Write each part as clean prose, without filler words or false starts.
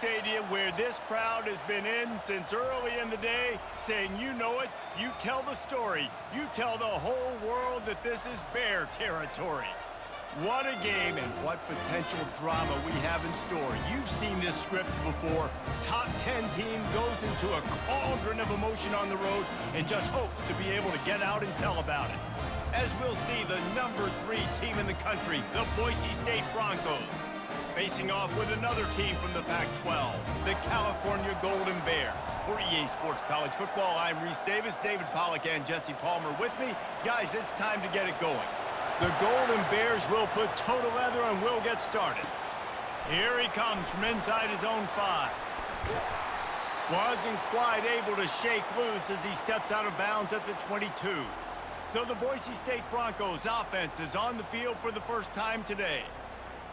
stadium where this crowd has been in since early in the day, saying, you know it, you tell the story, you tell the whole world that this is Bear territory. What a game and what potential drama we have in store. You've seen this script before. Top 10 team goes into a cauldron of emotion on the road and just hopes to be able to get out and tell about it. As we'll see, the number 3 team in the country, the Boise State Broncos, facing off with another team from the Pac-12, the California Golden Bears. For EA Sports College Football, I'm Reese Davis, David Pollack, and Jesse Palmer with me. Guys, it's time to get it going. The Golden Bears will put toe to leather and will get started. Here he comes from inside his own 5. Wasn't quite able to shake loose as he steps out of bounds at the 22. So the Boise State Broncos offense is on the field for the first time today.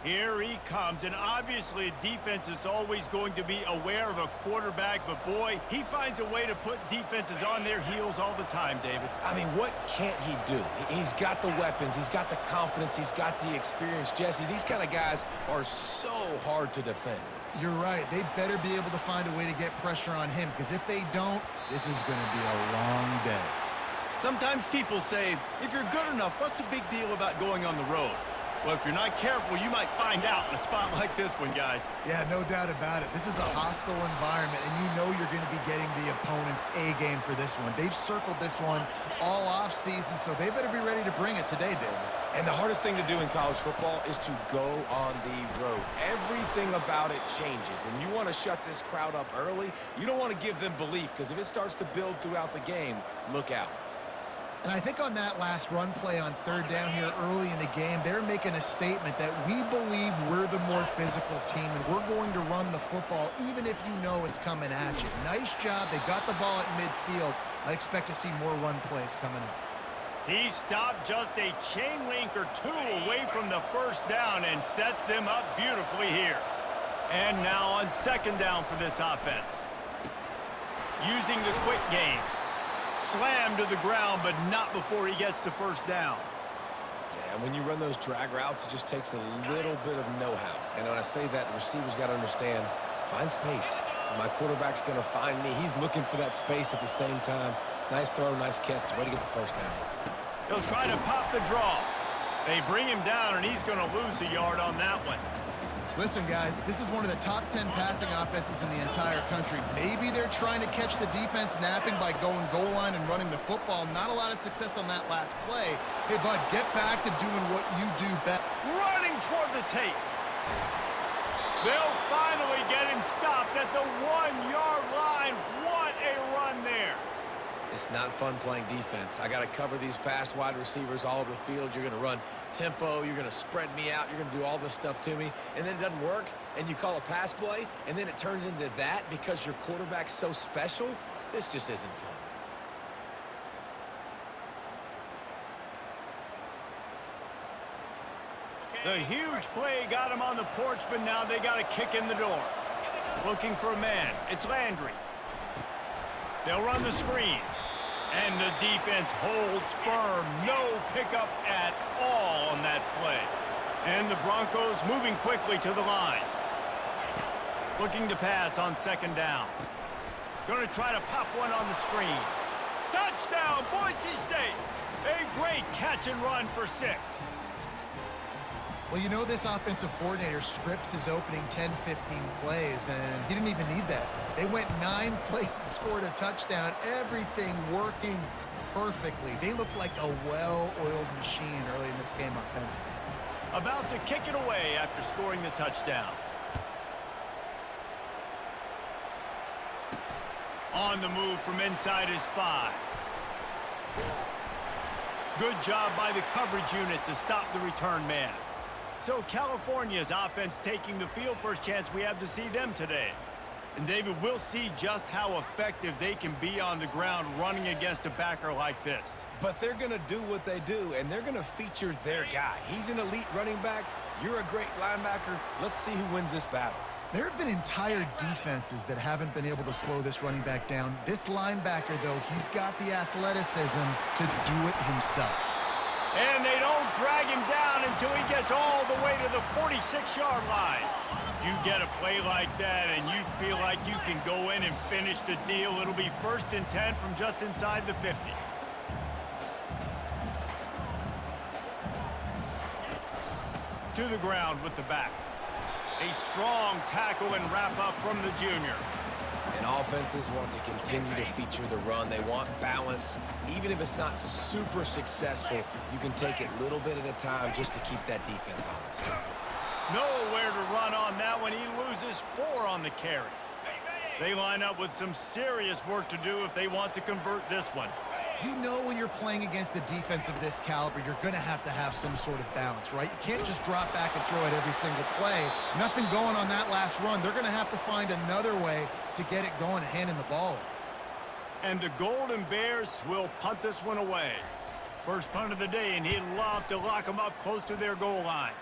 Here he comes, and obviously defense is always going to be aware of a quarterback, but boy, he finds a way to put defenses on their heels all the time, David. I mean, what can't he do? He's got the weapons, he's got the confidence, he's got the experience. Jesse, these kind of guys are so hard to defend. You're right. They better be able to find a way to get pressure on him, because if they don't, this is going to be a long day. Sometimes people say, if you're good enough, what's the big deal about going on the road? Well, if you're not careful, you might find out in a spot like this one, guys. Yeah, no doubt about it. This is a hostile environment, and you know you're going to be getting the opponent's A-game for this one. They've circled this one all off-season, so they better be ready to bring it today, David. And the hardest thing to do in college football is to go on the road. Everything about it changes, and you want to shut this crowd up early. You don't want to give them belief, because if it starts to build throughout the game, look out. And I think on that last run play on 3rd down here early in the game, they're making a statement that we believe we're the more physical team, and we're going to run the football even if you know it's coming at you. Nice job. They got the ball at midfield. I expect to see more run plays coming up. He stopped just a chain link or 2 away from the first down and sets them up beautifully here. And now on 2nd down for this offense. Using the quick game. Slammed to the ground, but not before he gets to first down. Yeah, when you run those drag routes, it just takes a little bit of know-how. And when I say that, the receiver's got to understand, find space. My quarterback's going to find me. He's looking for that space at the same time. Nice throw, nice catch. Way to get the first down. He'll try to pop the draw. They bring him down, and he's going to lose a yard on that one. Listen, guys, this is one of the top 10 passing offenses in the entire country. Maybe they're trying to catch the defense napping by going goal line and running the football. Not a lot of success on that last play. Hey, bud, get back to doing what you do best. Running toward the tape. They'll finally get him stopped at the 1-yard line. What a run there. It's not fun playing defense. I got to cover these fast wide receivers all over the field. You're going to run tempo. You're going to spread me out. You're going to do all this stuff to me. And then it doesn't work, and you call a pass play, and then it turns into that because your quarterback's so special. This just isn't fun. The huge play got him on the porch, but now they got a kick in the door. Looking for a man. It's Landry. They'll run the screen. And the defense holds firm. No pickup at all on that play. And the Broncos moving quickly to the line. Looking to pass on 2nd down. Going to try to pop one on the screen. Touchdown, Boise State! A great catch and run for 6. Well, you know this offensive coordinator scripts his opening 10, 15 plays, and he didn't even need that. They went 9 plays and scored a touchdown. Everything working perfectly. They look like a well-oiled machine early in this game offensively. About to kick it away after scoring the touchdown. On the move from inside his 5. Good job by the coverage unit to stop the return man. So California's offense taking the field. First chance we have to see them today. And David, we'll see just how effective they can be on the ground running against a backer like this. But they're going to do what they do, and they're going to feature their guy. He's an elite running back. You're a great linebacker. Let's see who wins this battle. There have been entire defenses that haven't been able to slow this running back down. This linebacker, though, he's got the athleticism to do it himself. And they don't drag him down until he gets all the way to the 46-yard line. You get a play like that and you feel like you can go in and finish the deal. It'll be 1st and 10 from just inside the 50. To the ground with the back. A strong tackle and wrap up from the junior. And offenses want to continue to feature the run. They want balance. Even if it's not super successful, you can take it little bit at a time just to keep that defense honest. Nowhere to run on that one. He loses 4 on the carry. They line up with some serious work to do if they want to convert this one. You know when you're playing against a defense of this caliber, you're going to have some sort of balance, right? You can't just drop back and throw it every single play. Nothing going on that last run. They're going to have to find another way to get it going and handing the ball off. And the Golden Bears will punt this one away. First punt of the day, and he'd love to lock them up close to their goal line.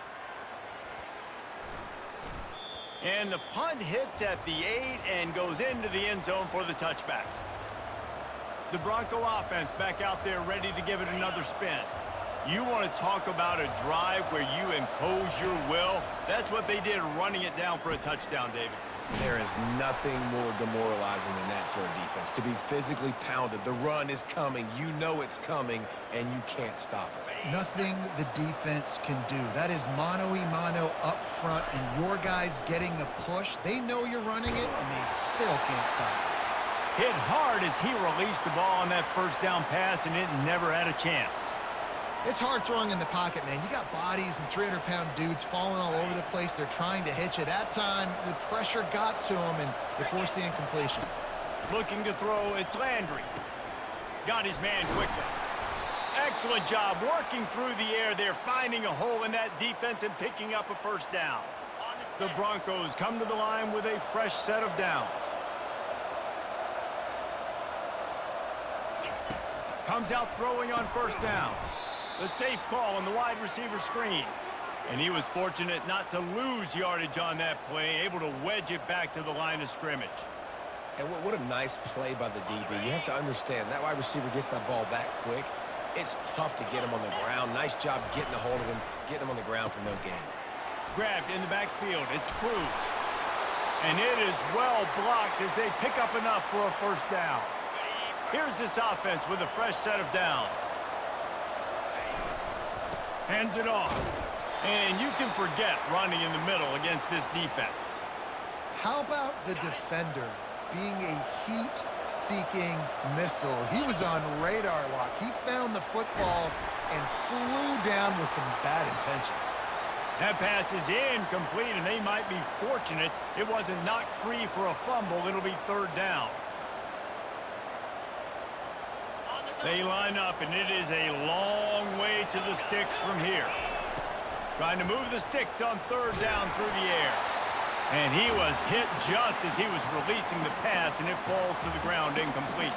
And the punt hits at the 8 and goes into the end zone for the touchback. The Bronco offense back out there ready to give it another spin. You want to talk about a drive where you impose your will? That's what they did, running it down for a touchdown, David. There is nothing more demoralizing than that for a defense. To be physically pounded. The run is coming. You know it's coming, and you can't stop it. Nothing the defense can do. That is mano-a-mano up front, and your guys getting a push. They know you're running it, and they still can't stop it. Hit hard as he released the ball on that first down pass, and it never had a chance. It's hard throwing in the pocket, man. You got bodies and 300-pound dudes falling all over the place. They're trying to hit you. That time, the pressure got to him, and they forced the incompletion. Looking to throw, it's Landry. Got his man quickly. Excellent job working through the air there, finding a hole in that defense and picking up a first down. The Broncos come to the line with a fresh set of downs. Comes out throwing on first down. The safe call on the wide receiver screen. And he was fortunate not to lose yardage on that play, able to wedge it back to the line of scrimmage. And what a nice play by the DB. You have to understand, that wide receiver gets that ball that quick. It's tough to get him on the ground. Nice job getting a hold of him, getting him on the ground for no gain. Grabbed in the backfield. It's Cruz. And it is well blocked as they pick up enough for a first down. Here's this offense with a fresh set of downs. Hands it off. And you can forget running in the middle against this defense. How about the defender being a heat-seeking missile? He was on radar lock. He found the football and flew down with some bad intentions. That pass is incomplete, and they might be fortunate it wasn't knocked free for a fumble. It'll be third down. They line up, and it is a long way to the sticks from here. Trying to move the sticks on third down through the air. And he was hit just as he was releasing the pass, and it falls to the ground incomplete.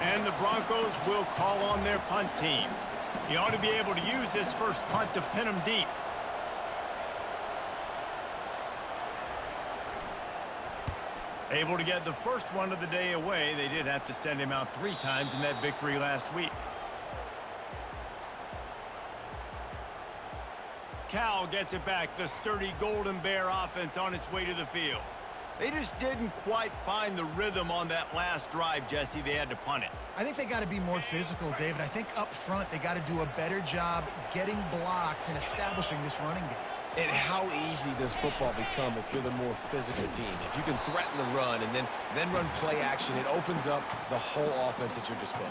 And the Broncos will call on their punt team. He ought to be able to use this first punt to pin him deep. Able to get the first one of the day away. They did have to send him out 3 times in that victory last week. Cal gets it back. The sturdy Golden Bear offense on its way to the field. They just didn't quite find the rhythm on that last drive, Jesse. They had to punt it. I think they got to be more physical, David. I think up front they got to do a better job getting blocks and establishing this running game. And how easy does football become if you're the more physical team? If you can threaten the run and then run play action, it opens up the whole offense at your disposal.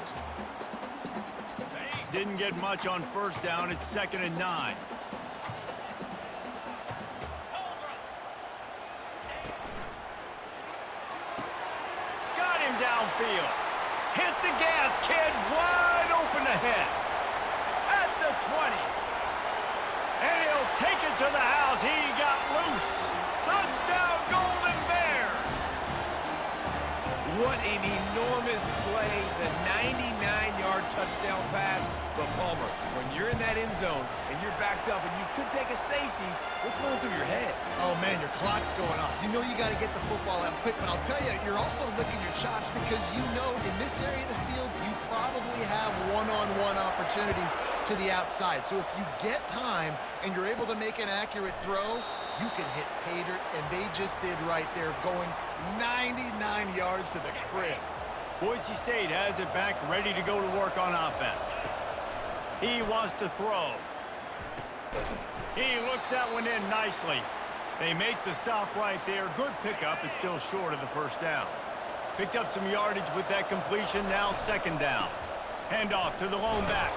Didn't get much on first down. It's 2nd and 9. Got him downfield. Hit the gas, kid. Wide open ahead. At the 20. And he'll take it to the house. He got loose. Touchdown, Golden Bears. What an enormous play. The 99-yard touchdown pass. But Palmer, when you're in that end zone and you're backed up and you could take a safety, what's going through your head? Oh, man, your clock's going off. You know you got to get the football out quick, but I'll tell you, you're also licking your chops because you know in this area of the field, you probably have one-on-one opportunities to the outside. So if you get time and you're able to make an accurate throw, you could hit pay dirt, and they just did right there, going 99 yards to the crib. Boise State has it back, ready to go to work on offense. He wants to throw. He looks that one in nicely. They make the stop right there. Good pickup. It's still short of the first down. Picked up some yardage with that completion. Now second down. Handoff to the lone back.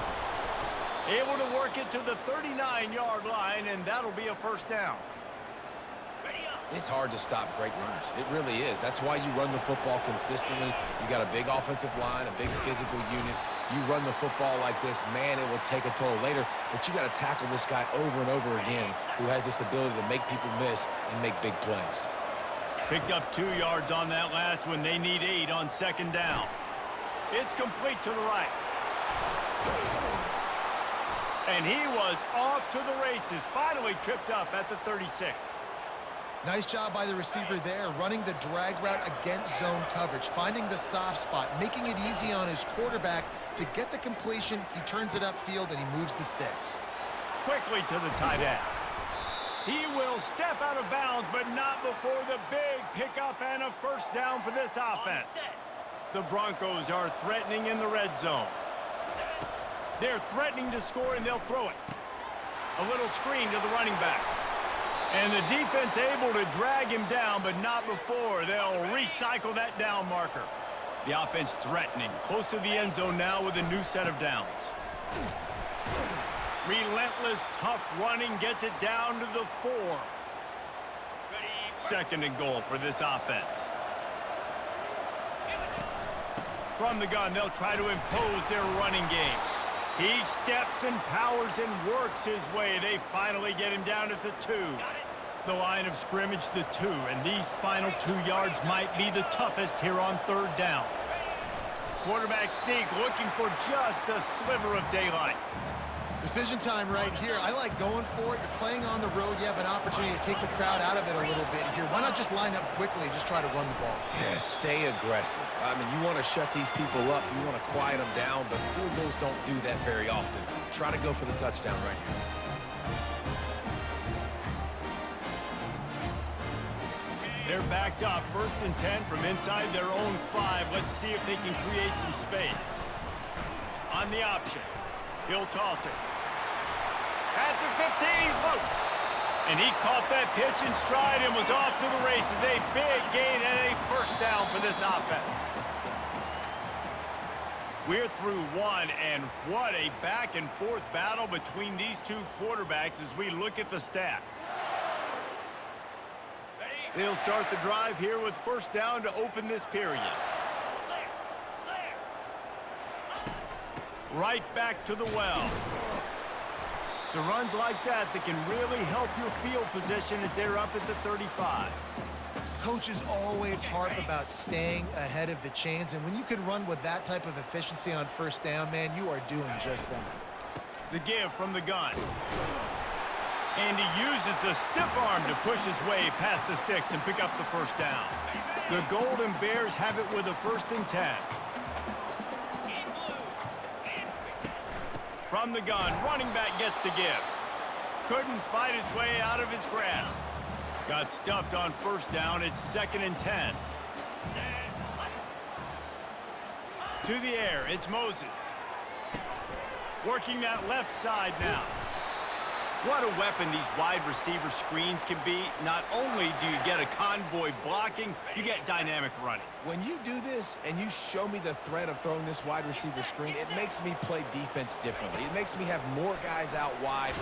Able to work it to the 39-yard line, and that'll be a first down. It's hard to stop great runners. It really is. That's why you run the football consistently. You got a big offensive line, a big physical unit. You run the football like this, man, it will take a toll later. But you got to tackle this guy over and over again who has this ability to make people miss and make big plays. Picked up 2 yards on that last one. They need 8 on second down. It's complete to the right. And he was off to the races. Finally tripped up at the 36. Nice job by the receiver there, running the drag route against zone coverage, finding the soft spot, making it easy on his quarterback to get the completion. He turns it upfield, and he moves the sticks. Quickly to the tight end. He will step out of bounds, but not before the big pickup and a first down for this offense. The Broncos are threatening in the red zone. They're threatening to score, and they'll throw it. A little screen to the running back. And the defense able to drag him down, but not before. They'll recycle that down marker. The offense threatening. Close to the end zone now with a new set of downs. Relentless, tough running gets it down to the 4. Second and goal for this offense. From the gun, they'll try to impose their running game. He steps and powers and works his way. They finally get him down at the 2. The line of scrimmage, the 2, and these final 2 yards might be the toughest here on third down. Quarterback sneak, looking for just a sliver of daylight. Decision time right here. I like going for it. You're playing on the road. You have an opportunity to take the crowd out of it a little bit here. Why not just line up quickly and just try to run the ball? Yeah, stay aggressive. I mean, you want to shut these people up. You want to quiet them down, but field goals don't do that very often. Try to go for the touchdown right here. They're backed up. 1st and 10 from inside their own 5. Let's see if they can create some space. On the option. He'll toss it. At the 15, he's loose. And he caught that pitch in stride and was off to the races. A big gain and a first down for this offense. We're through 1, and what a back-and-forth battle between these 2 quarterbacks as we look at the stats. They'll start the drive here with first down to open this period. Right back to the well. So runs like that can really help your field position as they're up at the 35. Coaches always harp about staying ahead of the chains, and when you can run with that type of efficiency on first down, man, you are doing just that. The give from the gun. And he uses the stiff arm to push his way past the sticks and pick up the first down. The Golden Bears have it with a 1st and 10. From the gun, running back gets to give. Couldn't fight his way out of his grasp. Got stuffed on first down. It's 2nd and 10. To the air, it's Moses. Working that left side now. What a weapon these wide receiver screens can be. Not only do you get a convoy blocking, you get dynamic running. When you do this and you show me the threat of throwing this wide receiver screen, it makes me play defense differently. It makes me have more guys out wide.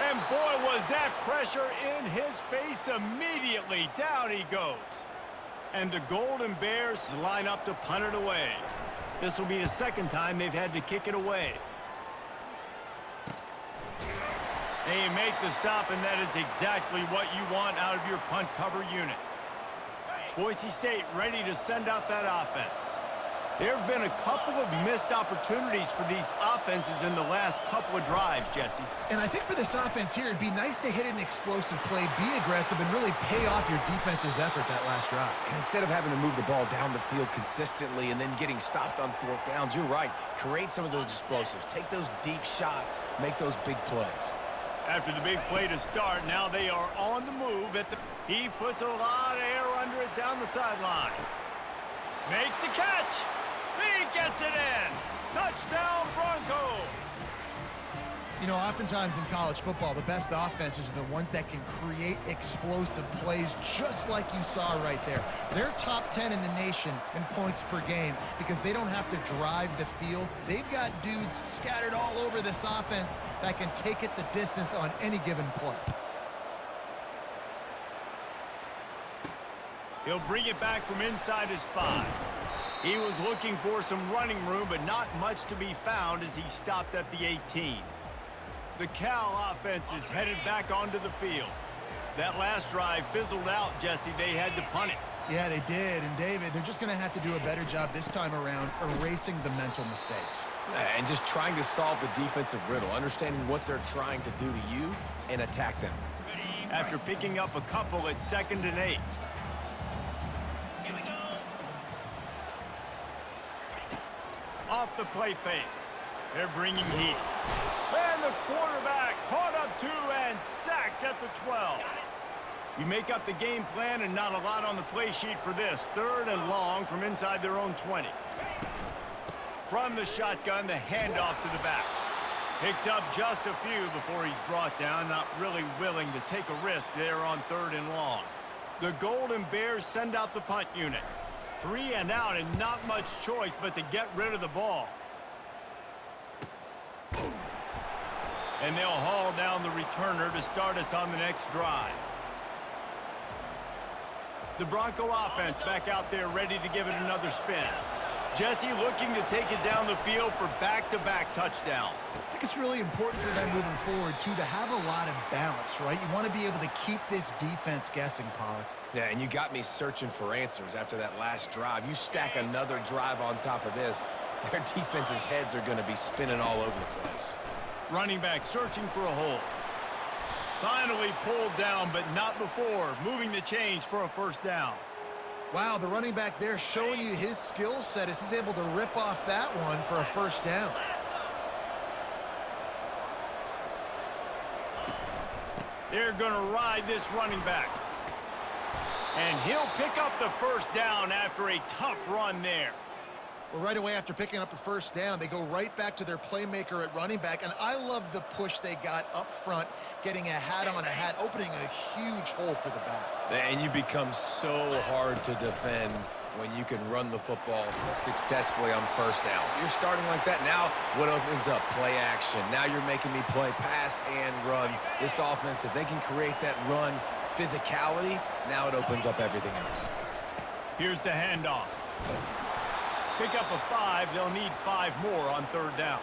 And boy, was that pressure in his face immediately. Down he goes. And the Golden Bears line up to punt it away. This will be the 2nd time they've had to kick it away. They make the stop, and that is exactly what you want out of your punt cover unit. Boise State ready to send out that offense. There have been a couple of missed opportunities for these offenses in the last couple of drives, Jesse. And I think for this offense here, it'd be nice to hit an explosive play, be aggressive, and really pay off your defense's effort that last drive. And instead of having to move the ball down the field consistently and then getting stopped on 4th downs, you're right. Create some of those explosives. Take those deep shots. Make those big plays. After the big play to start, now they are on the move. He puts a lot of air under it down the sideline. Makes the catch. He gets it in. Touchdown, Broncos. You know, oftentimes in college football, the best offenses are the ones that can create explosive plays just like you saw right there. They're top 10 in the nation in points per game because they don't have to drive the field. They've got dudes scattered all over this offense that can take it the distance on any given play. He'll bring it back from inside his 5. He was looking for some running room, but not much to be found as he stopped at the 18. The Cal offense is headed back onto the field. That last drive fizzled out, Jesse. They had to punt it. Yeah, they did. And, David, they're just going to have to do a better job this time around erasing the mental mistakes. And just trying to solve the defensive riddle, understanding what they're trying to do to you and attack them. After picking up a couple at 2nd and 8. Off the play fake. They're bringing heat. And the quarterback caught up 2 and sacked at the 12. You make up the game plan and not a lot on the play sheet for this. 3rd and long from inside their own 20. From the shotgun, the handoff to the back. Picks up just a few before he's brought down, not really willing to take a risk there on 3rd and long. The Golden Bears send out the punt unit. 3 and out and not much choice but to get rid of the ball. And they'll haul down the returner to start us on the next drive. The Bronco offense back out there ready to give it another spin. Jesse looking to take it down the field for back-to-back touchdowns. I think it's really important for them moving forward, too, to have a lot of balance, right? You want to be able to keep this defense guessing, Pollock. Yeah, and you got me searching for answers after that last drive. You stack another drive on top of this, their defense's heads are going to be spinning all over the place. Running back searching for a hole. Finally pulled down, but not before. Moving the chains for a 1st down. Wow, the running back there showing you his skill set as he's able to rip off that one for a 1st down. They're going to ride this running back. And he'll pick up the 1st down after a tough run there. Well, right away after picking up a 1st down, they go right back to their playmaker at running back. And I love the push they got up front, getting a hat on a hat, opening a huge hole for the back. And you become so hard to defend when you can run the football successfully on 1st down. You're starting like that. Now what opens up? Play action. Now you're making me play pass and run. This offense, if they can create that run physicality, now it opens up everything else. Here's the handoff. Pick up a 5. They'll need 5 more on 3rd down.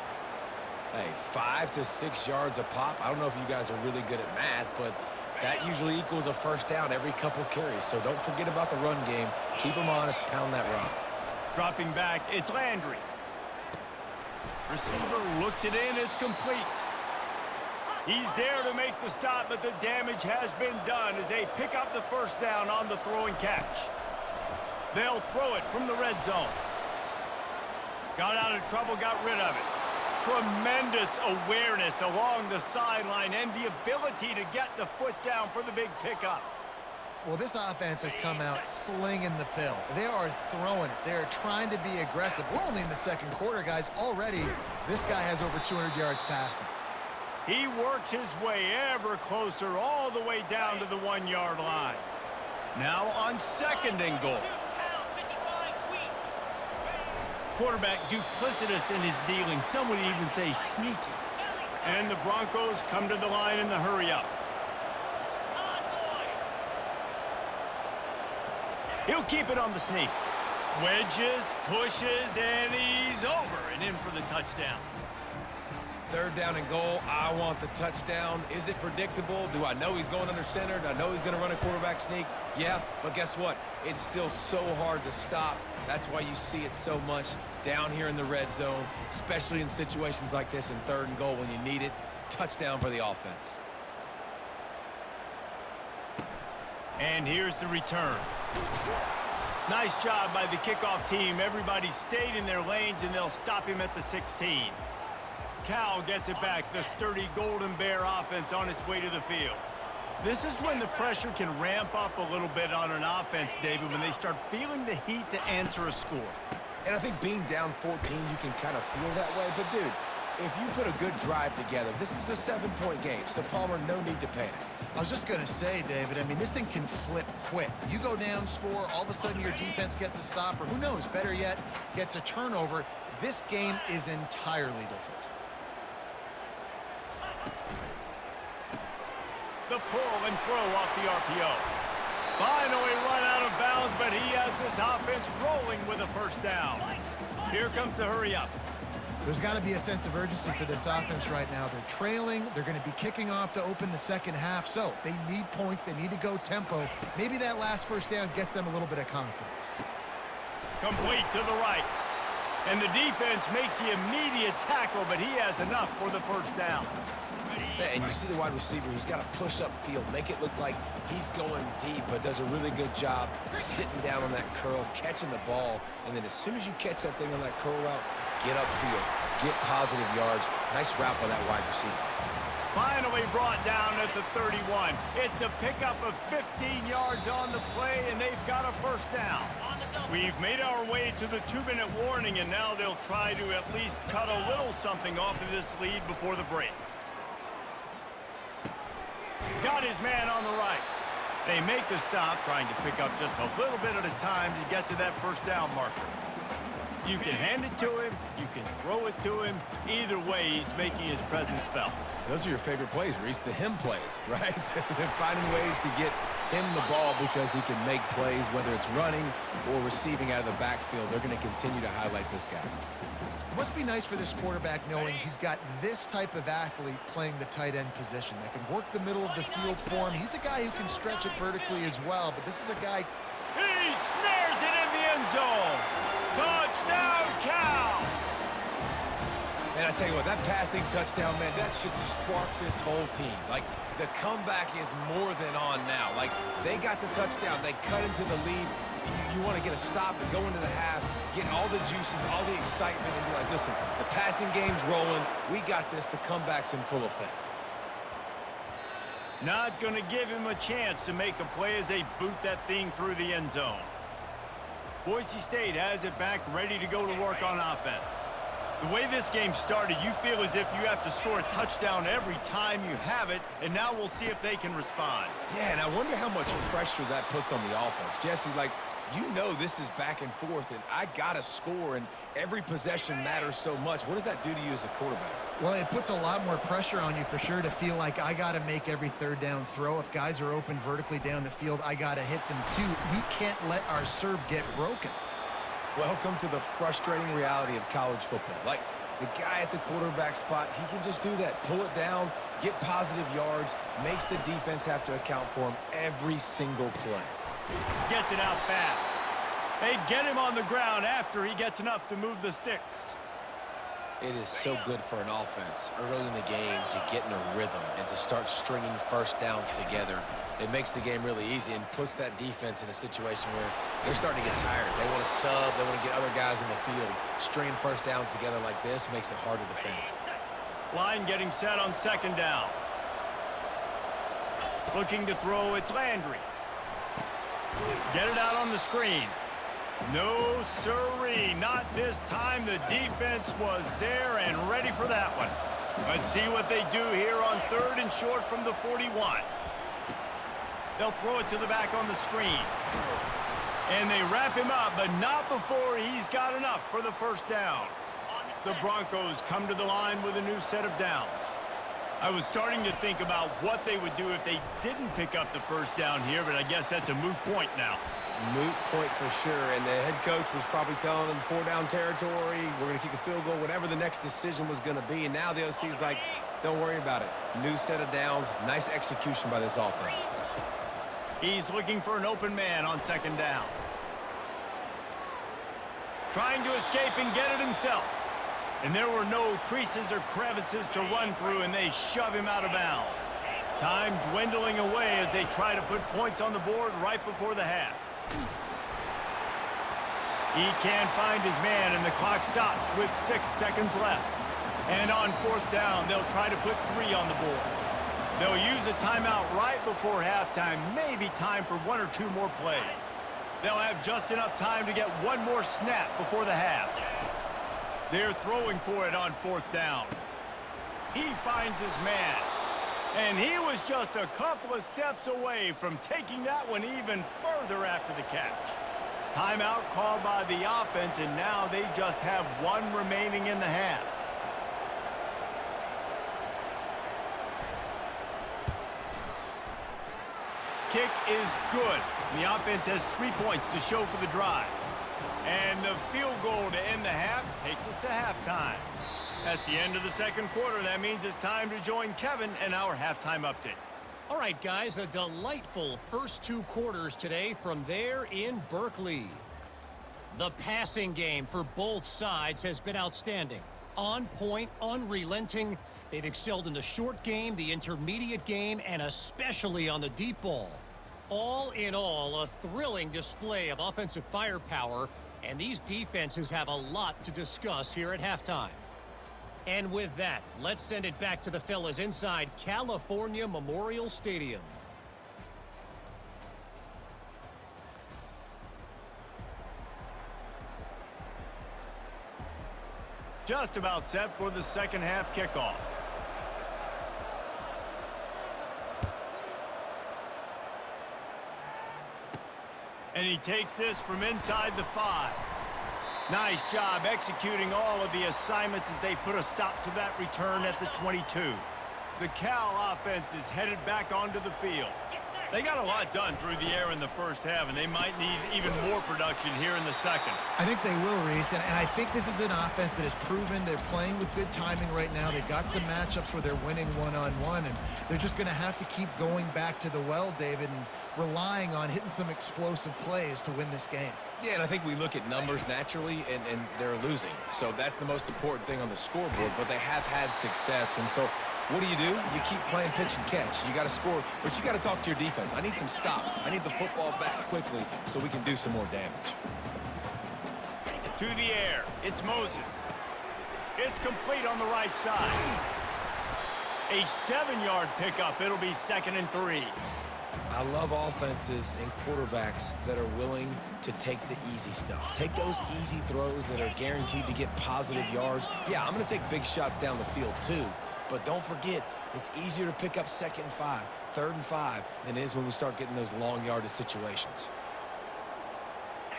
Hey, 5 to 6 yards a pop. I don't know if you guys are really good at math, but that usually equals a 1st down every couple carries. So don't forget about the run game. Keep them honest. Pound that rock. Dropping back, it's Landry. Receiver looks it in. It's complete. He's there to make the stop, but the damage has been done as they pick up the 1st down on the throw and catch. They'll throw it from the red zone. Got out of trouble, got rid of it. Tremendous awareness along the sideline and the ability to get the foot down for the big pickup. Well, this offense has come out slinging the pill. They are throwing it. They are trying to be aggressive. We're only in the 2nd quarter, guys. Already, this guy has over 200 yards passing. He works his way ever closer all the way down to the 1-yard line. Now on 2nd and goal. Quarterback duplicitous in his dealing. Some would even say sneaky. And the Broncos come to the line in the hurry-up. He'll keep it on the sneak. Wedges, pushes, and he's over and in for the touchdown. 3rd down and goal. I want the touchdown. Is it predictable? Do I know he's going under center? Do I know he's going to run a quarterback sneak? Yeah, but guess what? It's still so hard to stop. That's why you see it so much down here in the red zone, especially in situations like this in 3rd and goal when you need it. Touchdown for the offense. And here's the return. Nice job by the kickoff team. Everybody stayed in their lanes, and they'll stop him at the 16. Cal gets it back. The sturdy Golden Bear offense on its way to the field. This is when the pressure can ramp up a little bit on an offense, David, when they start feeling the heat to answer a score. And I think being down 14, you can kind of feel that way. But, dude, if you put a good drive together, this is a 7-point game. So, Palmer, no need to panic. I was just going to say, David, I mean, this thing can flip quick. You go down, score, all of a sudden your defense gets a stop, or who knows, better yet, gets a turnover. This game is entirely different. The pull and throw off the RPO. Finally run out of bounds, but he has this offense rolling with a first down. Here comes the hurry up. There's got to be a sense of urgency for this offense right now. They're trailing. They're going to be kicking off to open the second half. So they need points. They need to go tempo. Maybe that last first down gets them a little bit of confidence. Complete to the right. And the defense makes the immediate tackle, but he has enough for the first down. And you see the wide receiver, he's got to push up field, make it look like he's going deep, but does a really good job sitting down on that curl, catching the ball, and then as soon as you catch that thing on that curl route, get upfield, get positive yards. Nice route by that wide receiver. Finally brought down at the 31. It's a pickup of 15 yards on the play, and they've got a first down. We've made our way to the 2-minute warning, and now they'll try to at least cut a little something off of this lead before the break. Got his man on the right. They make the stop, trying to pick up just a little bit at a time to get to that first down marker. You can hand it to him, you can throw it to him. Either way, he's making his presence felt. Those are your favorite plays, Reese, the him plays, right? They're finding ways to get him the ball because he can make plays, whether it's running or receiving out of the backfield. They're going to continue to highlight this guy. Must be nice for this quarterback knowing he's got this type of athlete playing the tight end position that can work the middle of the field for him. He's a guy who can stretch it vertically as well, but this is a guy... He snares it in the end zone. Touchdown, Cal! And I tell you what, that passing touchdown, man, that should spark this whole team. Like, the comeback is more than on now. Like, they got the touchdown. They cut into the lead. You want to get a stop and go into the half, get all the juices, all the excitement, and be like, listen, the passing game's rolling. We got this. The comeback's in full effect. Not going to give him a chance to make a play as they boot that thing through the end zone. Boise State has it back, ready to go to work on offense. The way this game started, you feel as if you have to score a touchdown every time you have it, and now we'll see if they can respond. Yeah, and I wonder how much pressure that puts on the offense. Jesse, like, you know this is back and forth, and I got to score, and every possession matters so much. What does that do to you as a quarterback? Well, it puts a lot more pressure on you for sure to feel like I got to make every third down throw. If guys are open vertically down the field, I got to hit them too. We can't let our serve get broken. Welcome to the frustrating reality of college football. Like, the guy at the quarterback spot, he can just do that. Pull it down, get positive yards, makes the defense have to account for him every single play. Gets it out fast. They get him on the ground after he gets enough to move the sticks. It is so good for an offense early in the game to get in a rhythm and to start stringing first downs together. It makes the game really easy and puts that defense in a situation where they're starting to get tired. They want to sub. They want to get other guys in the field. Stringing first downs together like this makes it hard to defend. Line getting set on second down. Looking to throw, it's Landry. Get it out on the screen. No siree, not this time. The defense was there and ready for that one. Let's see what they do here on third and short from the 41. They'll throw it to the back on the screen. And they wrap him up, but not before he's got enough for the first down. The Broncos come to the line with a new set of downs. I was starting to think about what they would do if they didn't pick up the first down here, but I guess that's a moot point now. Moot point for sure, and the head coach was probably telling them 4-down territory, we're going to kick a field goal, whatever the next decision was going to be, and now the OC's like, don't worry about it. New set of downs, nice execution by this offense. He's looking for an open man on second down. Trying to escape and get it himself. And there were no creases or crevices to run through, and they shove him out of bounds. Time dwindling away as they try to put points on the board right before the half. He can't find his man, and the clock stops with 6 seconds left. And on fourth down, they'll try to put 3 on the board. They'll use a timeout right before halftime, maybe time for 1 or 2 more plays. They'll have just enough time to get 1 more snap before the half. They're throwing for it on fourth down. He finds his man. And he was just a couple of steps away from taking that one even further after the catch. Timeout called by the offense, and now they just have 1 remaining in the half. Kick is good. The offense has 3 points to show for the drive. And the field goal to end the half takes us to halftime. That's the end of the second quarter. That means it's time to join Kevin in our halftime update. All right, guys, a delightful first 2 quarters today from there in Berkeley. The passing game for both sides has been outstanding. On point, unrelenting. They've excelled in the short game, the intermediate game, and especially on the deep ball. All in all, a thrilling display of offensive firepower, and these defenses have a lot to discuss here at halftime. And with that, let's send it back to the fellas inside California Memorial Stadium. Just about set for the second half kickoff. And he takes this from inside the 5. Nice job executing all of the assignments as they put a stop to that return at the 22. The Cal offense is headed back onto the field. They got a lot done through the air in the first half, and they might need even more production here in the second. I think they will, Reese, and I think this is an offense that has proven they're playing with good timing right now. They've got some matchups where they're winning one-on-one, and they're just going to have to keep going back to the well, David, and relying on hitting some explosive plays to win this game. Yeah, and I think we look at numbers naturally, and they're losing. So that's the most important thing on the scoreboard, but they have had success. And so what do? You keep playing pitch and catch. You got to score, but you got to talk to your defense. I need some stops. I need the football back quickly so we can do some more damage. To the air, it's Moses. It's complete on the right side. A 7-yard pickup. It'll be 2nd and 3. I love offenses and quarterbacks that are willing to take the easy stuff. Take those easy throws that are guaranteed to get positive yards. Yeah, I'm going to take big shots down the field too, but don't forget, it's easier to pick up 2nd and 5, 3rd and 5 than it is when we start getting those long yardage situations.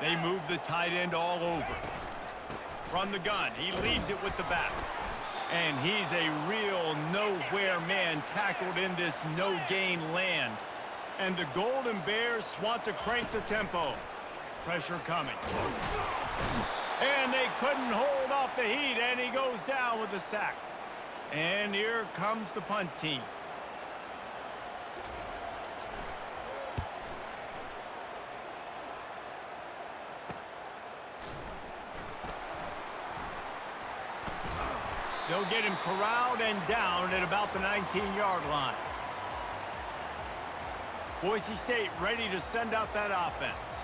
They move the tight end all over. From the gun, he leaves it with the back. And he's a real nowhere man tackled in this no-gain land. And the Golden Bears want to crank the tempo. Pressure coming. And they couldn't hold off the heat, and he goes down with a sack. And here comes the punt team. They'll get him corralled and down at about the 19-yard line. Boise State ready to send out that offense.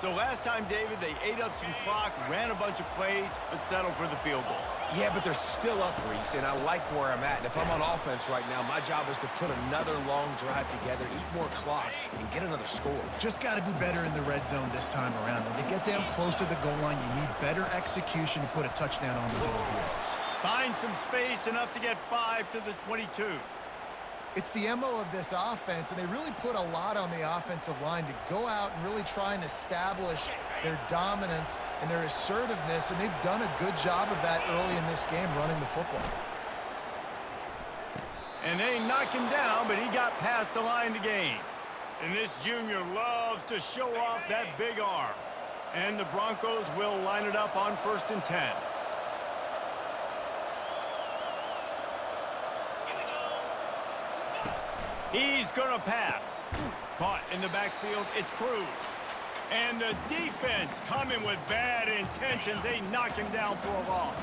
So last time, David, they ate up some clock, ran a bunch of plays, but settled for the field goal. Yeah, but they're still up, Reese, and I like where I'm at. And if I'm on offense right now, my job is to put another long drive together, eat more clock, and get another score. Just got to be better in the red zone this time around. When they get down close to the goal line, you need better execution to put a touchdown on the board here. Find some space enough to get 5 to the 22. It's the MO of this offense, and they really put a lot on the offensive line to go out and really try and establish their dominance and their assertiveness, and they've done a good job of that early in this game running the football. And they knock him down, but he got past the line to gain. And this junior loves to show off that big arm. And the Broncos will line it up on 1st and 10. He's going to pass. Caught in the backfield, it's Cruz. And the defense coming with bad intentions. They knock him down for a loss.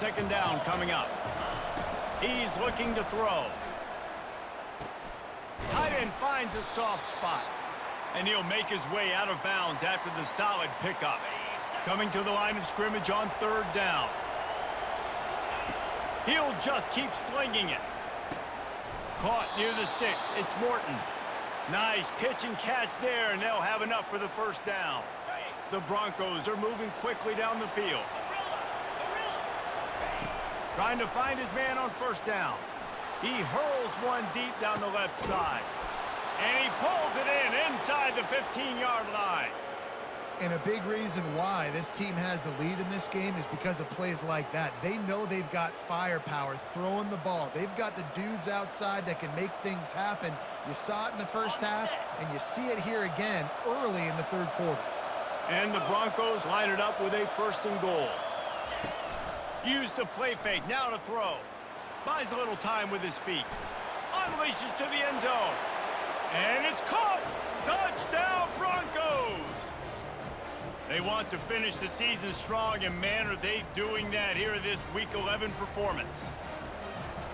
2nd down coming up. He's looking to throw. Tight end finds a soft spot. And he'll make his way out of bounds after the solid pickup. Coming to the line of scrimmage on 3rd down. He'll just keep slinging it. Caught near the sticks. It's Morton. Nice pitch and catch there, and they'll have enough for the first down. The Broncos are moving quickly down the field. Trying to find his man on first down. He hurls one deep down the left side. And he pulls it in inside the 15-yard line. And a big reason why this team has the lead in this game is because of plays like that. They know they've got firepower throwing the ball. They've got the dudes outside that can make things happen. You saw it in the first half, and you see it here again early in the third quarter. And the Broncos line it up with a 1st and goal. Use the play fake, now to throw. Buys a little time with his feet. Unleashes to the end zone. And it's caught! Touchdown, Broncos! They want to finish the season strong, and man, are they doing that here in this Week 11 performance.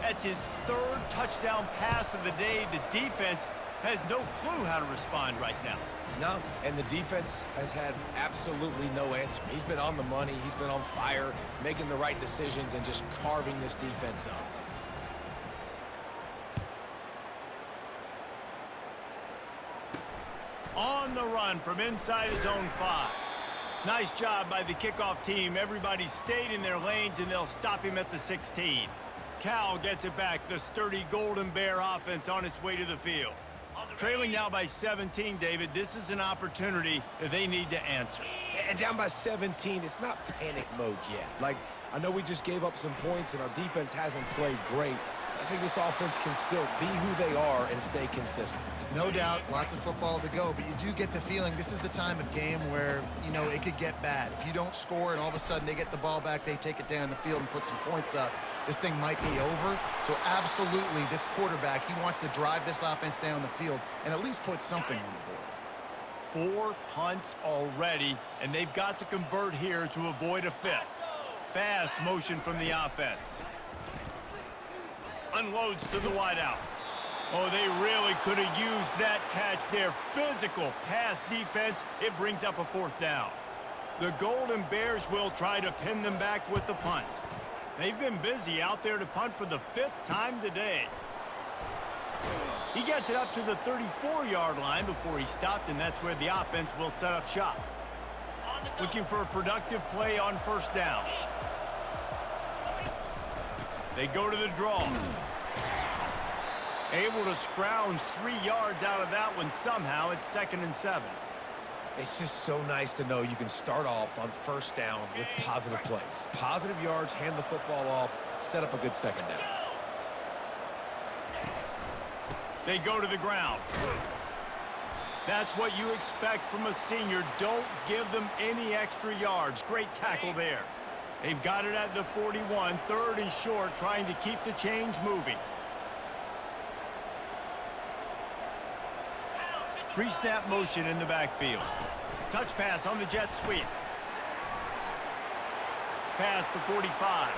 That's his 3rd touchdown pass of the day. The defense has no clue how to respond right now. No, and the defense has had absolutely no answer. He's been on the money. He's been on fire, making the right decisions, and just carving this defense up. On the run from inside his own 5. Nice job by the kickoff team. Everybody stayed in their lanes, and they'll stop him at the 16. Cal gets it back. The sturdy Golden Bear offense on its way to the field. Trailing now by 17, David. This is an opportunity that they need to answer. And down by 17, it's not panic mode yet. Like, I know we just gave up some points, and our defense hasn't played great. I think this offense can still be who they are and stay consistent. No doubt, lots of football to go, but you do get the feeling this is the time of game where, you know, it could get bad. If you don't score and all of a sudden they get the ball back, they take it down the field and put some points up, this thing might be over. So absolutely, this quarterback, he wants to drive this offense down the field and at least put something on the board. 4 punts already, and they've got to convert here to avoid a 5th. Fast motion from the offense. Unloads to the wideout. Oh, they really could have used that catch there. Physical pass defense. It brings up a 4th down. The Golden Bears will try to pin them back with the punt. They've been busy out there to punt for the 5th time today. He gets it up to the 34-yard line before he stopped, and that's where the offense will set up shop. Looking for a productive play on first down. They go to the draw. Able to scrounge 3 yards out of that one somehow. It's 2nd and 7. It's just so nice to know you can start off on first down with positive plays. Positive yards, hand the football off, set up a good 2nd down. They go to the ground. That's what you expect from a senior. Don't give them any extra yards. Great tackle there. They've got it at the 41, 3rd and short, trying to keep the chains moving. Pre-snap motion in the backfield. Touch pass on the jet sweep. Past the 45.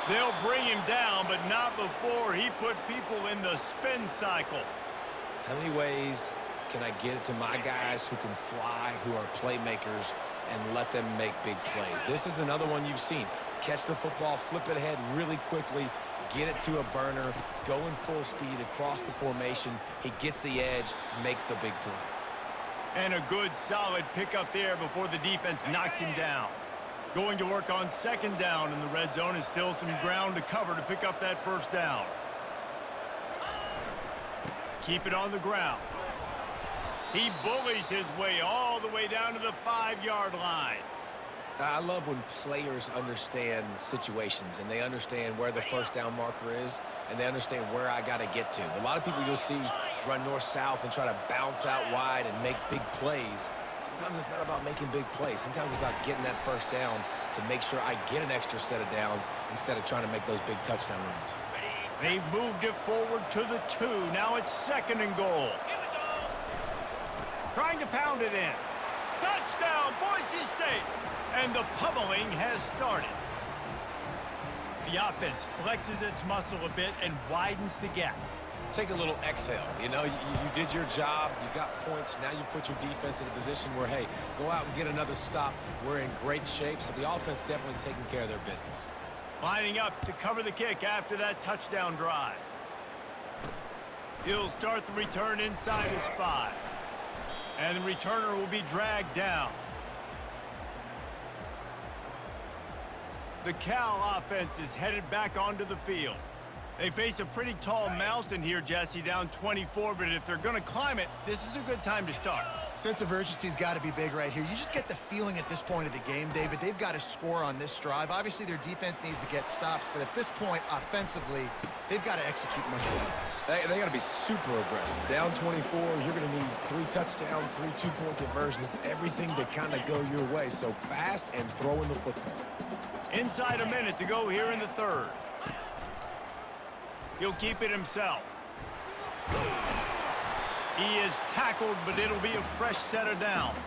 They'll bring him down, but not before he put people in the spin cycle. How many ways can I get it to my guys who can fly, who are playmakers, and let them make big plays? This is another one you've seen. Catch the football, flip it ahead really quickly, get it to a burner, go in full speed across the formation. He gets the edge, makes the big play. And a good, solid pickup there before the defense knocks him down. Going to work on 2nd down in the red zone, and still some ground to cover to pick up that first down. Keep it on the ground. He bullies his way all the way down to the 5-yard line. I love when players understand situations and they understand where the first down marker is and they understand where I got to get to. A lot of people you'll see run north-south and try to bounce out wide and make big plays. Sometimes it's not about making big plays. Sometimes it's about getting that first down to make sure I get an extra set of downs instead of trying to make those big touchdown runs. They've moved it forward to the 2. Now it's 2nd and goal. Trying to pound it in. Touchdown, Boise State! And the pummeling has started. The offense flexes its muscle a bit and widens the gap. take a little exhale. You know, you did your job. You got points. Now you put your defense in a position where, hey, go out and get another stop. We're in great shape, so the offense definitely taking care of their business. Lining up to cover the kick after that touchdown drive. He'll start the return inside his 5. And the returner will be dragged down. The Cal offense is headed back onto the field. They face a pretty tall mountain here, Jesse, down 24, but if they're going to climb it, this is a good time to start. Sense of urgency's got to be big right here. You just get the feeling at this point of the game, David, they've got to score on this drive. Obviously, their defense needs to get stops, but at this point, offensively, they've got to execute much better. They got to be super aggressive. Down 24, you're going to need 3 touchdowns, 3 two-point conversions, everything to kind of go your way. So fast and throwing the football. Inside a minute to go here in the 3rd. He'll keep it himself. He is tackled, but it'll be a fresh set of downs.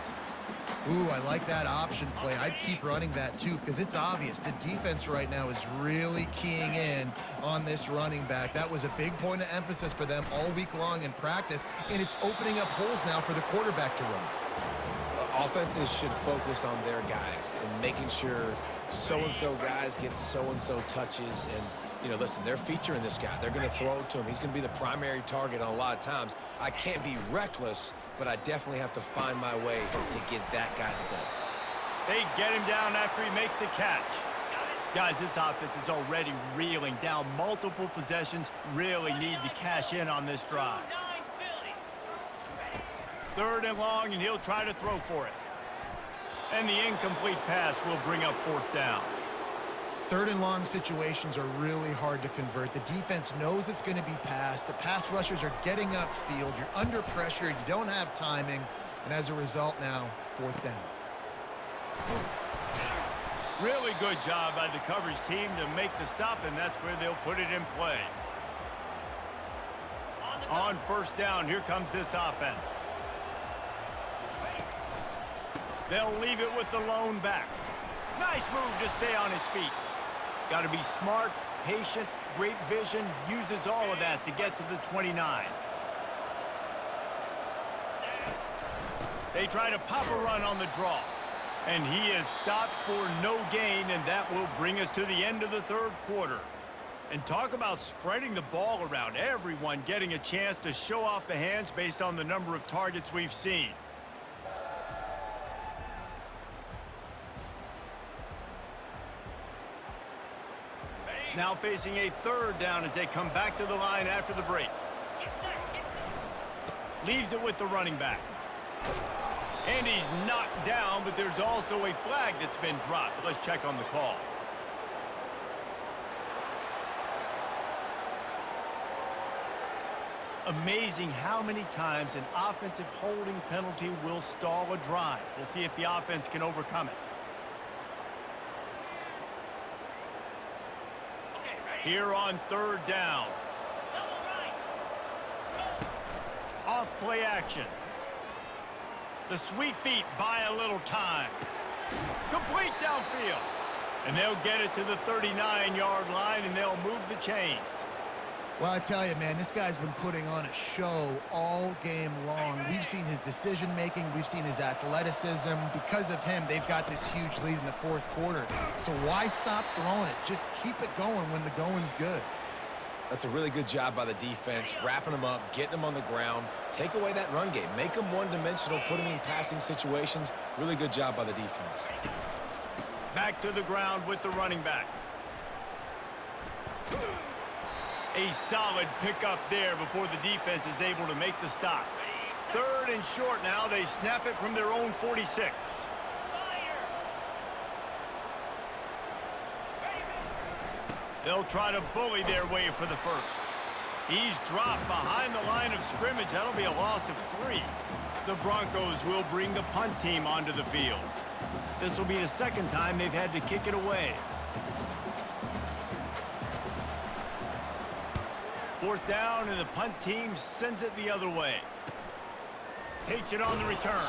Ooh, I like that option play. I'd keep running that too, because it's obvious the defense right now is really keying in on this running back. That was a big point of emphasis for them all week long in practice, and it's opening up holes now for the quarterback to run. Offenses should focus on their guys and making sure so-and-so guys get so-and-so touches. And, you know, listen, they're featuring this guy. They're going to throw it to him. He's going to be the primary target on a lot of times. I can't be reckless, but I definitely have to find my way to get that guy the ball. They get him down after he makes the catch. Guys, this offense is already reeling down multiple possessions. Really need to cash in on this drive. 3rd and long, and he'll try to throw for it. And the incomplete pass will bring up 4th down. 3rd and long situations are really hard to convert. The defense knows it's going to be passed. The pass rushers are getting upfield. You're under pressure. You don't have timing. And as a result now, 4th down. Really good job by the coverage team to make the stop, and that's where they'll put it in play. On 1st down, here comes this offense. They'll leave it with the lone back. Nice move to stay on his feet. Got to be smart, patient, great vision, uses all of that to get to the 29. They try to pop a run on the draw. And he is stopped for no gain, and that will bring us to the end of the 3rd quarter. And talk about spreading the ball around. Everyone getting a chance to show off the hands based on the number of targets we've seen. Now facing a 3rd down as they come back to the line after the break. Leaves it with the running back. And he's knocked down, but there's also a flag that's been dropped. Let's check on the call. Amazing how many times an offensive holding penalty will stall a drive. We'll see if the offense can overcome it. Here on 3rd down. Off play action. The sweet feet buy a little time. Complete downfield. And they'll get it to the 39-yard line, and they'll move the chains. Well, I tell you, man, this guy's been putting on a show all game long. We've seen his decision-making. We've seen his athleticism. Because of him, they've got this huge lead in the 4th quarter. So why stop throwing it? Just keep it going when the going's good. That's a really good job by the defense, wrapping them up, getting them on the ground. Take away that run game. Make them one-dimensional, put them in passing situations. Really good job by the defense. Back to the ground with the running back. A solid pickup there before the defense is able to make the stop. 3rd and short now. They snap it from their own 46. They'll try to bully their way for the 1st. He's dropped behind the line of scrimmage. That'll be a loss of 3. The Broncos will bring the punt team onto the field. This will be the 2nd time they've had to kick it away. 4th down, and the punt team sends it the other way. Takes it on the return.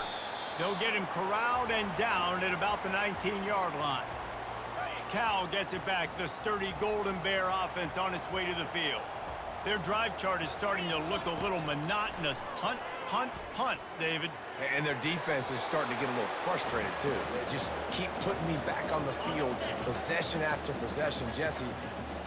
They'll get him corralled and down at about the 19-yard line. Cal gets it back. The sturdy Golden Bear offense on its way to the field. Their drive chart is starting to look a little monotonous. Punt, punt, punt, David. And their defense is starting to get a little frustrated, too. They just keep putting me back on the field, possession after possession. Jesse,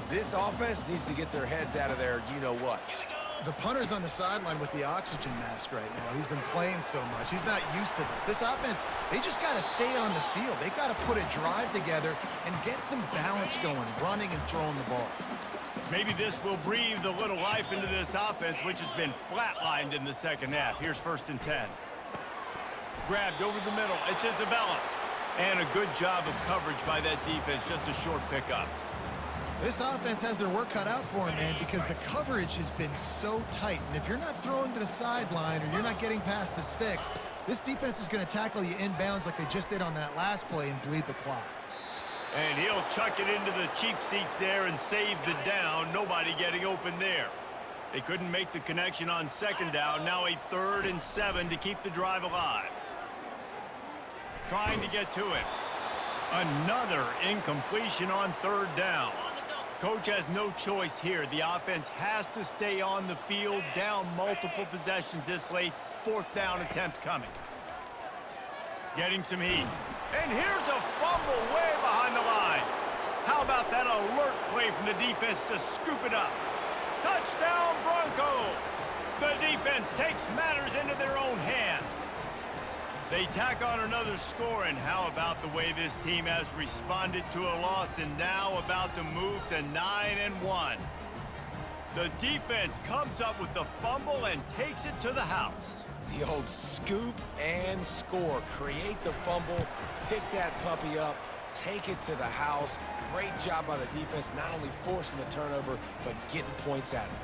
this offense needs to get their heads out of there, you-know-what. The punter's on the sideline with the oxygen mask right now. He's been playing so much. He's not used to this. This offense, they just got to stay on the field. They've got to put a drive together and get some balance going, running and throwing the ball. Maybe this will breathe a little life into this offense, which has been flatlined in the second half. Here's 1st and 10. Grabbed over the middle. It's Isabella. And a good job of coverage by that defense. Just a short pickup. This offense has their work cut out for them, man, because the coverage has been so tight. And if you're not throwing to the sideline or you're not getting past the sticks, this defense is going to tackle you inbounds like they just did on that last play and bleed the clock. And he'll chuck it into the cheap seats there and save the down. Nobody getting open there. They couldn't make the connection on 2nd down. Now a 3rd and 7 to keep the drive alive. Trying to get to it. Another incompletion on 3rd down. Coach has no choice here. The offense has to stay on the field, down multiple possessions this late. 4th down attempt coming. Getting some heat. And here's a fumble way behind the line. How about that alert play from the defense to scoop it up? Touchdown, Broncos! The defense takes matters into their own hands. They tack on another score, and how about the way this team has responded to a loss and now about to move to 9-1. The defense comes up with the fumble and takes it to the house. The old scoop and score. Create the fumble, pick that puppy up, take it to the house. Great job by the defense, not only forcing the turnover, but getting points out of it.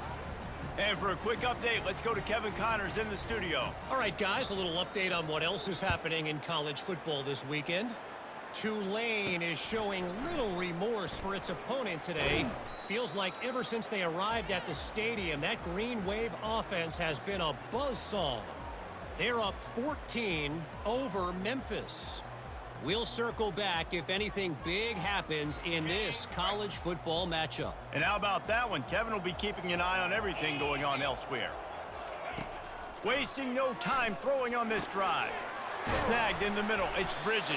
And for a quick update, let's go to Kevin Connors in the studio. All right, guys, a little update on what else is happening in college football this weekend. Tulane is showing little remorse for its opponent today. Feels like ever since they arrived at the stadium, that Green Wave offense has been a buzzsaw. They're up 14 over Memphis. We'll circle back if anything big happens in this college football matchup. And how about that one? Kevin will be keeping an eye on everything going on elsewhere. Wasting no time throwing on this drive. Snagged in the middle. It's Bridges.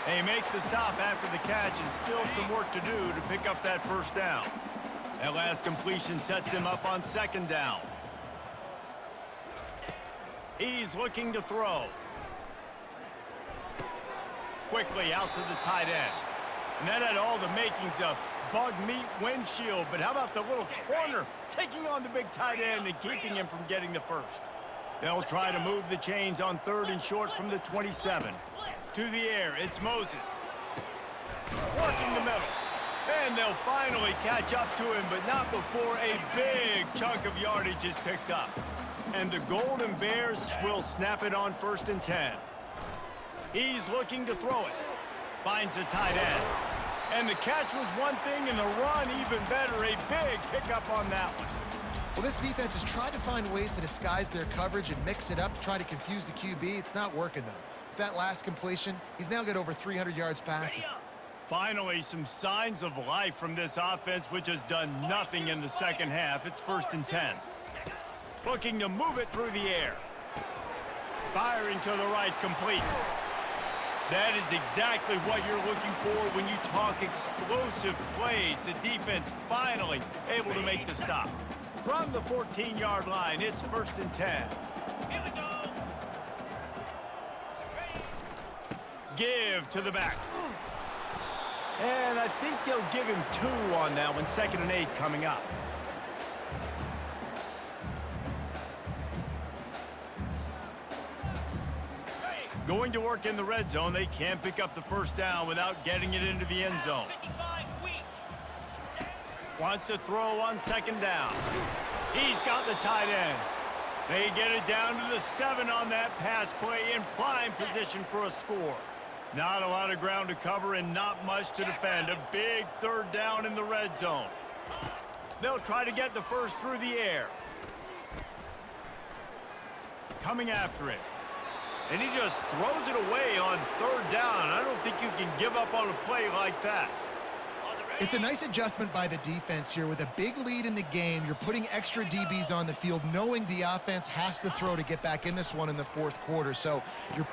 They make the stop after the catch, and still some work to do to pick up that 1st down. That last completion sets him up on 2nd down. He's looking to throw. Quickly out to the tight end. And that had all the makings of bug meat windshield. But how about the little corner taking on the big tight end and keeping him from getting the 1st? They'll try to move the chains on 3rd and short from the 27. To the air, it's Moses. Working the middle. And they'll finally catch up to him, but not before a big chunk of yardage is picked up. And the Golden Bears will snap it on 1st and 10. He's looking to throw it. Finds the tight end. And the catch was one thing, and the run even better. A big pickup on that one. Well, this defense has tried to find ways to disguise their coverage and mix it up to try to confuse the QB. It's not working, though. With that last completion, he's now got over 300 yards passing. Finally, some signs of life from this offense, which has done nothing in the second half. It's 1st and 10. Looking to move it through the air. Firing to the right, complete. That is exactly what you're looking for when you talk explosive plays. The defense finally able to make the stop. From the 14-yard line, it's 1st and 10. Here we go. Give to the back. And I think they'll give him 2 on that one. 2nd and 8 coming up. Going to work in the red zone. They can't pick up the 1st down without getting it into the end zone. Wants to throw on 2nd down. He's got the tight end. They get it down to the 7 on that pass play in prime position for a score. Not a lot of ground to cover and not much to defend. A big 3rd down in the red zone. They'll try to get the 1st through the air. Coming after it. And he just throws it away on 3rd down. I don't think you can give up on a play like that. It's a nice adjustment by the defense here. With a big lead in the game, you're putting extra DBs on the field, knowing the offense has to throw to get back in this one in the fourth quarter. So you're...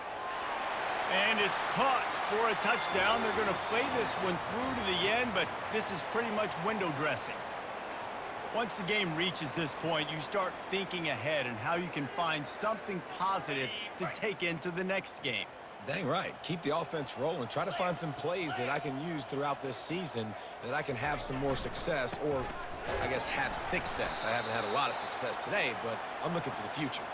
And it's caught for a touchdown. They're going to play this one through to the end, but this is pretty much window dressing. Once the game reaches this point, you start thinking ahead and how you can find something positive to take into the next game. Dang right. Keep the offense rolling. Try to find some plays that I can use throughout this season that I can have some more success, or I guess have success. I haven't had a lot of success today, but I'm looking for the future.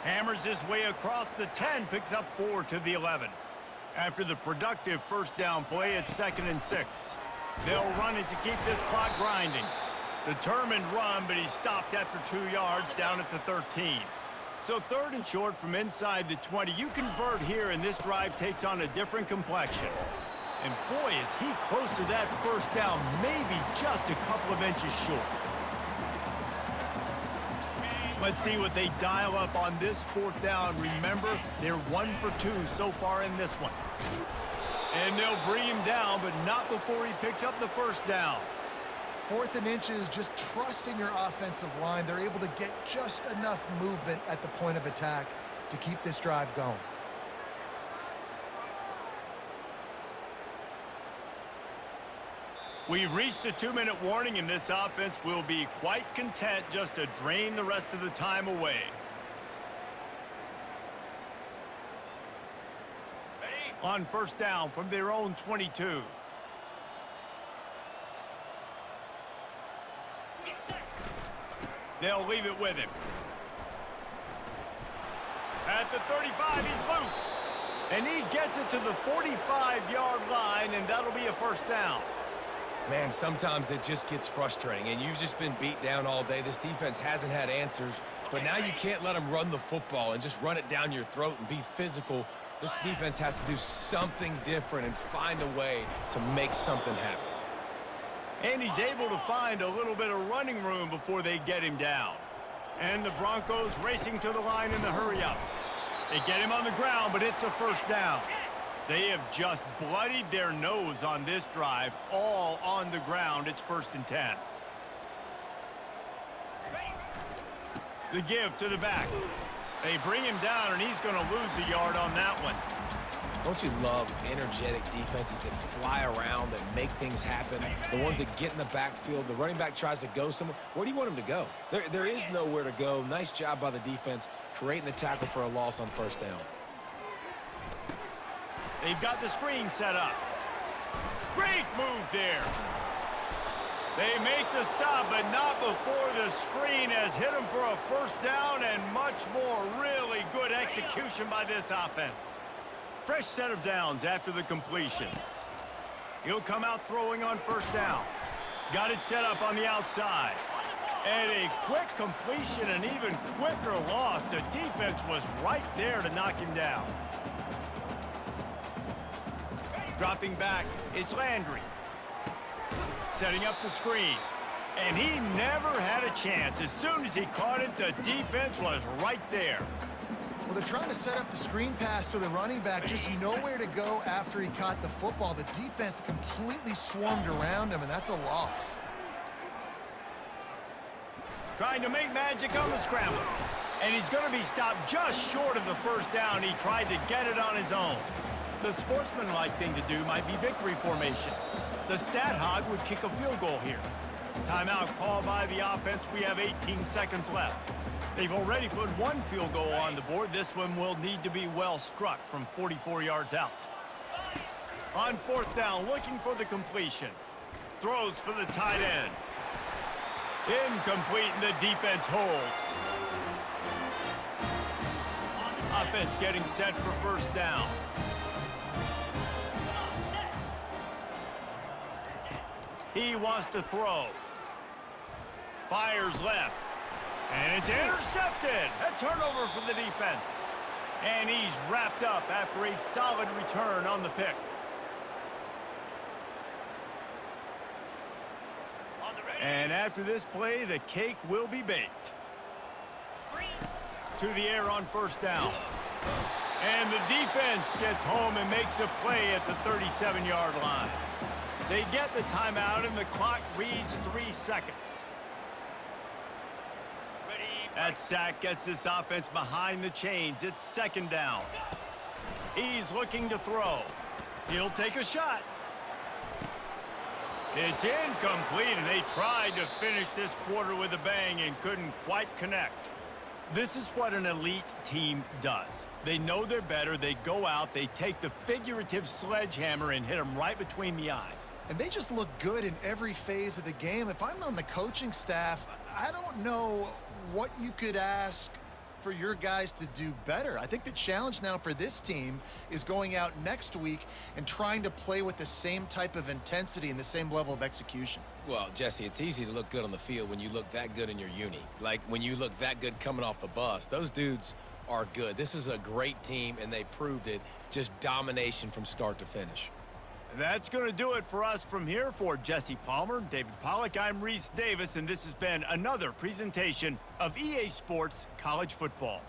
Hammers his way across the 10, picks up 4 to the 11. After the productive first down play, it's 2nd and 6. They'll run it to keep this clock grinding. Determined run, but he's stopped after 2 yards down at the 13. So 3rd and short from inside the 20. You convert here, and this drive takes on a different complexion. And boy, is he close to that first down, maybe just a couple of inches short. Let's see what they dial up on this 4th down. Remember, they're 1 for 2 so far in this one. And they'll bring him down, but not before he picks up the first down. 4th and inches, just trusting your offensive line. They're able to get just enough movement at the point of attack to keep this drive going. We've reached the 2-minute warning, and this offense will be quite content just to drain the rest of the time away. On first down from their own 22. They'll leave it with him. At the 35, he's loose. And he gets it to the 45-yard line, and that'll be a first down. Man, sometimes it just gets frustrating, and you've just been beat down all day. This defense hasn't had answers, but now you can't let them run the football and just run it down your throat and be physical. This defense has to do something different and find a way to make something happen. And he's able to find a little bit of running room before they get him down. And the Broncos racing to the line in the hurry-up. They get him on the ground, but it's a first down. They have just bloodied their nose on this drive, all on the ground. It's 1st and 10. The give to the back. They bring him down, and he's going to lose a yard on that one. Don't you love energetic defenses that fly around, that make things happen? The ones that get in the backfield, the running back tries to go somewhere. Where do you want him to go? There is nowhere to go. Nice job by the defense creating the tackle for a loss on first down. They've got the screen set up. Great move there. They make the stop, but not before the screen has hit them for a first down, and much more. Really good execution by this offense. Fresh set of downs after the completion. He'll come out throwing on first down. Got it set up on the outside. And a quick completion, an even quicker loss. The defense was right there to knock him down. Dropping back, it's Landry. Setting up the screen. And he never had a chance. As soon as he caught it, the defense was right there. Well, they're trying to set up the screen pass to the running back, just nowhere to go after he caught the football. The defense completely swarmed around him, and that's a loss. Trying to make magic on the scramble. And he's going to be stopped just short of the first down. He tried to get it on his own. The sportsmanlike thing to do might be victory formation. The stat hog would kick a field goal here. Timeout called by the offense. We have 18 seconds left. They've already put one field goal on the board. This one will need to be well struck from 44 yards out. On fourth down, looking for the completion. Throws for the tight end. Incomplete, and the defense holds. Offense getting set for first down. He wants to throw. Fires left. And it's intercepted. A turnover for the defense. And he's wrapped up after a solid return on the pick. And after this play, the cake will be baked. To the air on first down. And the defense gets home and makes a play at the 37-yard line. They get the timeout, and the clock reads 3 seconds. That sack gets this offense behind the chains. It's second down. He's looking to throw. He'll take a shot. It's incomplete, and they tried to finish this quarter with a bang and couldn't quite connect. This is what an elite team does. They know they're better. They go out, they take the figurative sledgehammer and hit them right between the eyes. And they just look good in every phase of the game. If I'm on the coaching staff, I don't know what you could ask for your guys to do better. I think the challenge now for this team is going out next week and trying to play with the same type of intensity and the same level of execution. Well, Jesse, it's easy to look good on the field when you look that good in your uni. Like when you look that good coming off the bus. Those dudes are good. This is a great team, and they proved it. Just domination from start to finish. That's going to do it for us from here. For Jesse Palmer, David Pollack, I'm Reese Davis, and this has been another presentation of EA Sports College Football.